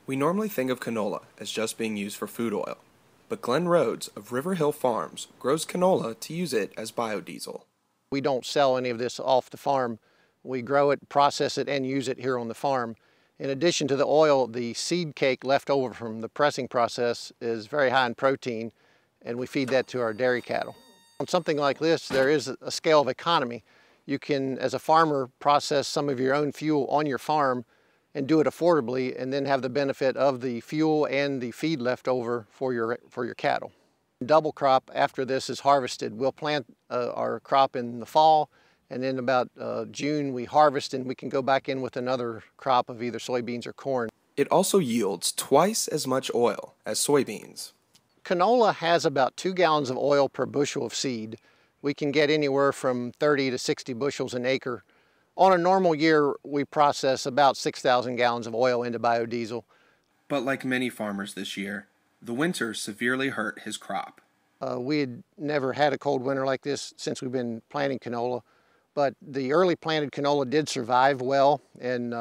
We normally think of canola as just being used for food oil, but Glenn Rhodes of River Hill Farms grows canola to use it as biodiesel. We don't sell any of this off the farm. We grow it, process it, and use it here on the farm. In addition to the oil, the seed cake left over from the pressing process is very high in protein, and we feed that to our dairy cattle. On something like this, there is a scale of economy. You can, as a farmer, process some of your own fuel on your farm and do it affordably, and then have the benefit of the fuel and the feed left over for your cattle. Double crop after this is harvested. We'll plant our crop in the fall, and then about June we harvest, and we can go back in with another crop of either soybeans or corn. It also yields twice as much oil as soybeans. Canola has about 2 gallons of oil per bushel of seed. We can get anywhere from 30 to 60 bushels an acre. On a normal year, we process about 6,000 gallons of oil into biodiesel. But like many farmers this year, the winter severely hurt his crop. We had never had a cold winter like this since we've been planting canola, but the early planted canola did survive well and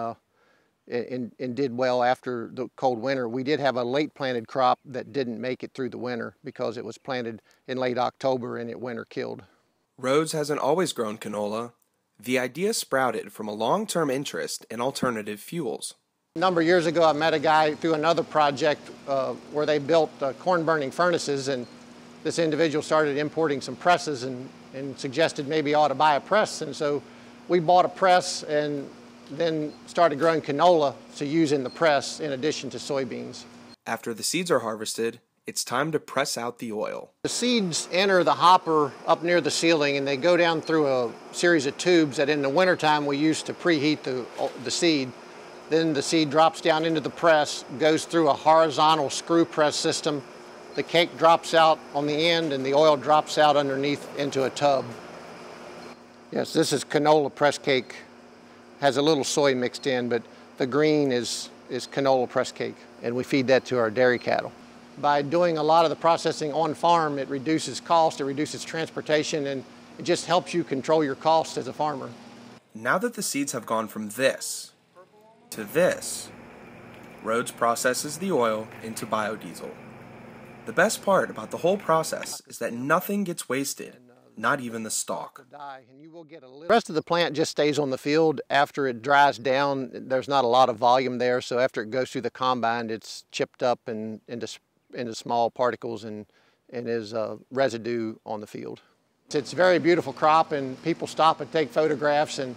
did well after the cold winter. We did have a late planted crop that didn't make it through the winter because it was planted in late October and it winter killed. Rhodes hasn't always grown canola. The idea sprouted from a long-term interest in alternative fuels. A number of years ago, I met a guy through another project where they built corn burning furnaces, and this individual started importing some presses and suggested maybe I ought to buy a press. And so we bought a press and then started growing canola to use in the press in addition to soybeans. After the seeds are harvested, it's time to press out the oil. The seeds enter the hopper up near the ceiling, and they go down through a series of tubes that in the wintertime we use to preheat the seed. Then the seed drops down into the press, goes through a horizontal screw press system. The cake drops out on the end and the oil drops out underneath into a tub. Yes, this is canola press cake. Has a little soy mixed in, but the green is canola press cake, and we feed that to our dairy cattle. By doing a lot of the processing on farm, it reduces cost, it reduces transportation, and it just helps you control your costs as a farmer. Now that the seeds have gone from this to this, Rhodes processes the oil into biodiesel. The best part about the whole process is that nothing gets wasted, not even the stalk. The rest of the plant just stays on the field. After it dries down, there's not a lot of volume there, so after it goes through the combine, it's chipped up and into small particles and is residue on the field. It's a very beautiful crop, and people stop and take photographs, and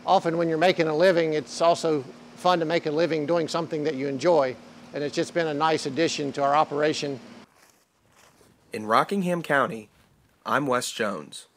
often when you're making a living, it's also fun to make a living doing something that you enjoy, and it's just been a nice addition to our operation. In Rockingham County, I'm Wes Jones.